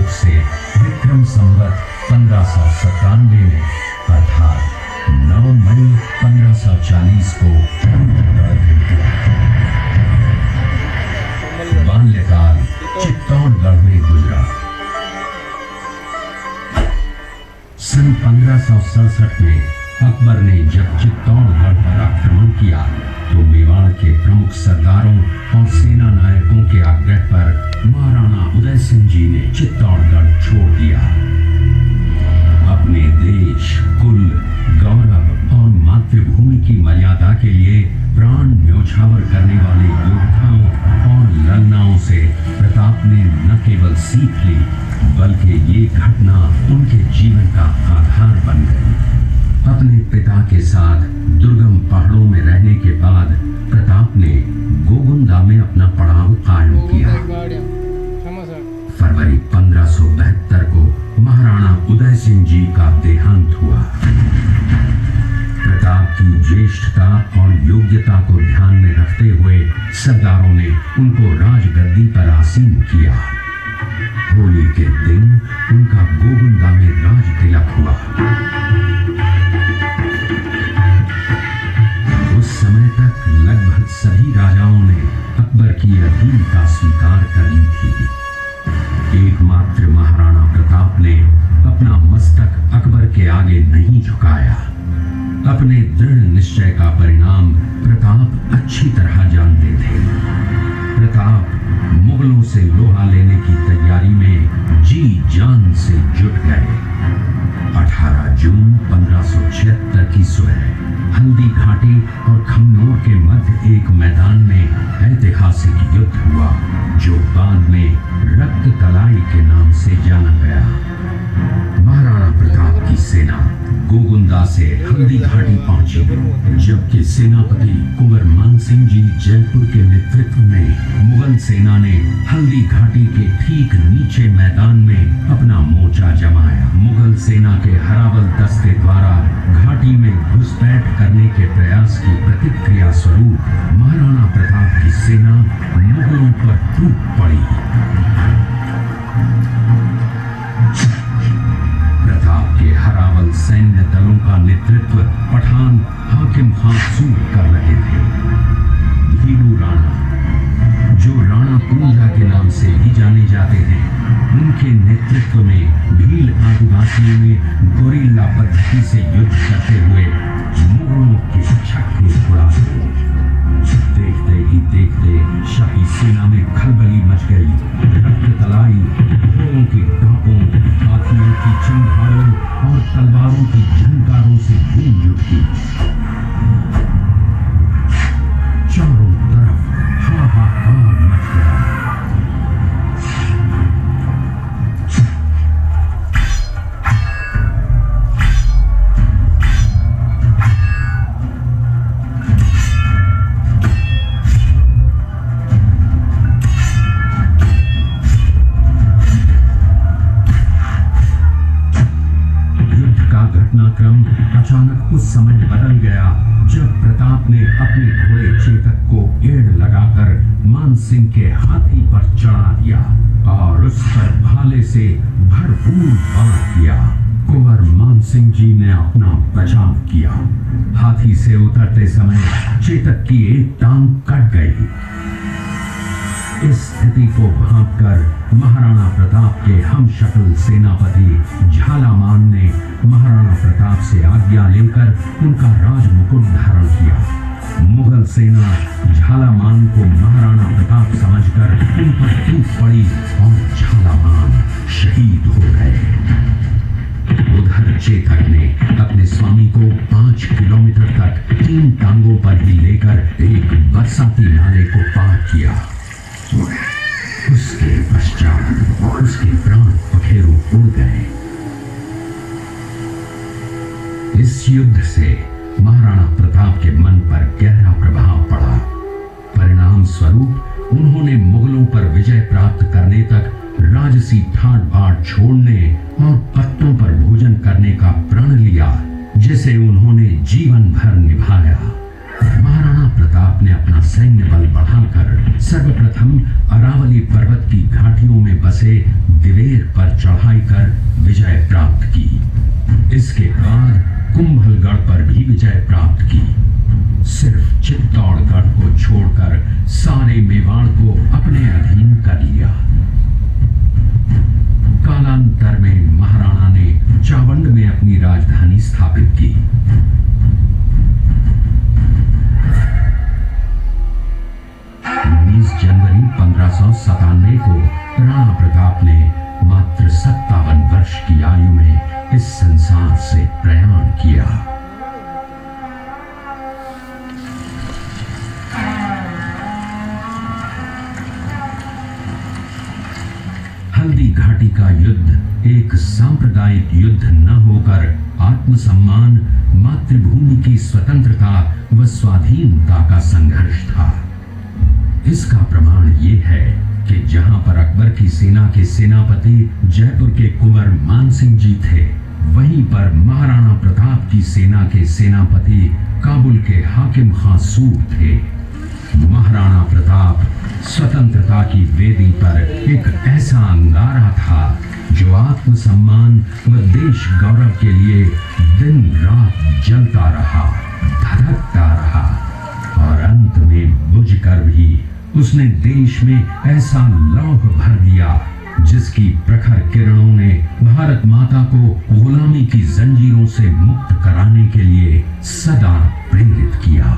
कोख से विक्रम संवत 1597 में अर्थात 9 मई 1540 को बाल्यकाल चित्तौड़गढ़ में गुजरा। सन 1567 में अकबर ने जब चित्तौड़गढ़ पर आक्रमण किया तो मेवाड़ के प्रमुख सरदारों और सेना नायकों के आग्रह पर महाराणा उदय सिंह जी ने चित्तौड़गढ़ छोड़ दिया। अपने देश, कुल, गौरव और मातृभूमि की मर्यादा के लिए प्राण न्योछावर करने वाले योद्धाओं और ललनाओं से प्रताप ने न केवल सीख ली बल्कि ये घटना उनके जीवन का आधार बन गई। अपने पिता के साथ दुर्गम पहाड़ों में रहने के बाद प्रताप ने गोगुंदा में अपना पड़ाव कायम किया। फरवरी 1572 को महाराणा उदय सिंह जी का देहांत हुआ। प्रताप की ज्येष्ठता और योग्यता को ध्यान में रखते हुए सरदारों ने उनको राजगद्दी पर आसीन किया। होली के दिन उनका गोगुंदा में राज तिलक हुआ। उस समय तक लगभग सभी राजाओं ने अकबर की अधीनता स्वीकार कर ली थी। एकमात्र महाराणा प्रताप ने अपना मस्तक अकबर के आगे नहीं झुकाया। अपने दृढ़ निश्चय का परिणाम प्रताप अच्छी तरह जानते थे। प्रताप मुगलों से लोहा लेने की तैयारी में जी जान से जुट गए। 18 जून 1576 की सुबह हल्दी घाटी और खमनोर के मध्य एक मैदान में ऐतिहासिक युद्ध हुआ जो बाद में रक्त तलाई के नाम से जाना गया। महाराणा प्रताप की सेना गोगुंदा से हल्दी घाटी पहुंची, जबकि सेनापति कुंवर मान सिंह जी जयपुर के नेतृत्व में मुगल सेना ने हल्दी घाटी के ठीक नीचे मैदान में अपना मोर्चा जमाया। मुगल सेना के हरावल दस्ते द्वारा घाटी में घुसपैठ करने के प्रयास की प्रतिक्रिया स्वरूप महाराणा प्रताप की सेना मुगलों पर टूट पड़ी। प्रताप के हरावल सैन्य दलों का नेतृत्व पठान हाकिम खान सूर कर रहे थे। भीलू राणा, जो राणा पूंजा के नाम से भी जाने जाते हैं, उनके नेतृत्व में भील आदिवासियों ने गोरिल्ला पद्धति से युद्ध करते हुए मुगलों के छक्के उड़ा दिए। देखते ही देखते शाही सेना में खलबली मच गई। रक्त तलाई, घोड़ों के टापों, हाथियों की चंगारों और तलवारों की झंकारों से गूंज उठी। चारों तरफ हाहाकार मच गया। घटनाक्रम अचानक उस समय बदल गया जब प्रताप ने अपने घोड़े चेतक को एड़ लगाकर मान सिंह के हाथी पर चढ़ा दिया और उस पर भाले से भरपूर वार किया। कुंवर मान सिंह जी ने अपना बचाव किया। हाथी से उतरते समय चेतक की एक टांग कट गई। इस स्थिति को भांपकर महाराणा प्रताप के हमशक्ल सेनापति झालामान ने महाराणा प्रताप से आज्ञा लेकर उनका राजमुकुट धारण किया। मुगल सेना झालामान को महाराणा प्रताप समझकर उन पर टूट पड़ी और झालामान शहीद हो गए। उधर चेतक ने अपने स्वामी को 5 किलोमीटर तक 3 टांगों पर ही लेकर एक बरसाती नाले को पार किया। उसके पश्चात उसके प्राण पखेरु उड़ गए। इस युद्ध से महाराणा प्रताप के मन पर गहरा प्रभाव पड़ा। परिणाम स्वरूप उन्होंने मुगलों पर विजय प्राप्त करने तक राजसी ठाट बाट छोड़ने और पत्तों पर भोजन करने का प्रण लिया, जिसे उन्होंने जीवन भर निभाया। महाराणा प्रताप ने अपना सैन्य बल बढ़ाकर सर्वप्रथम अरावली पर्वत की घाटियों में बसे दिवेर पर चढ़ाई कर विजय प्राप्त की। इसके बाद कुंभलगढ़ पर भी विजय प्राप्त की। सिर्फ चित्तौड़गढ़ को छोड़कर सारे मेवाड़ को अपने अधीन कर लिया। कालांतर में महाराणा ने चावंड में अपनी राजधानी स्थापित की। 19 जनवरी 1597 को राणा प्रताप ने मात्र 57 वर्ष की आयु में इस संसार से प्रयाण किया। हल्दी घाटी का युद्ध एक सांप्रदायिक युद्ध न होकर आत्मसम्मान, मातृभूमि की स्वतंत्रता व स्वाधीनता का संघर्ष था। इसका प्रमाण ये है कि जहां पर अकबर की सेना के सेनापति जयपुर के कुंवर मानसिंह जी थे, वहीं पर महाराणा प्रताप की सेना के सेनापति काबुल के हाकिम खां सूर थे। महाराणा प्रताप स्वतंत्रता की वेदी पर एक ऐसा अंगारा था जो आत्मसम्मान व देश गौरव के लिए दिन रात जलता रहा, धधकता रहा और अंत में बुझकर भी उसने देश में ऐसा लौह भर दिया जिसकी प्रखर किरणों ने भारत माता को गुलामी की जंजीरों से मुक्त कराने के लिए सदा प्रेरित किया।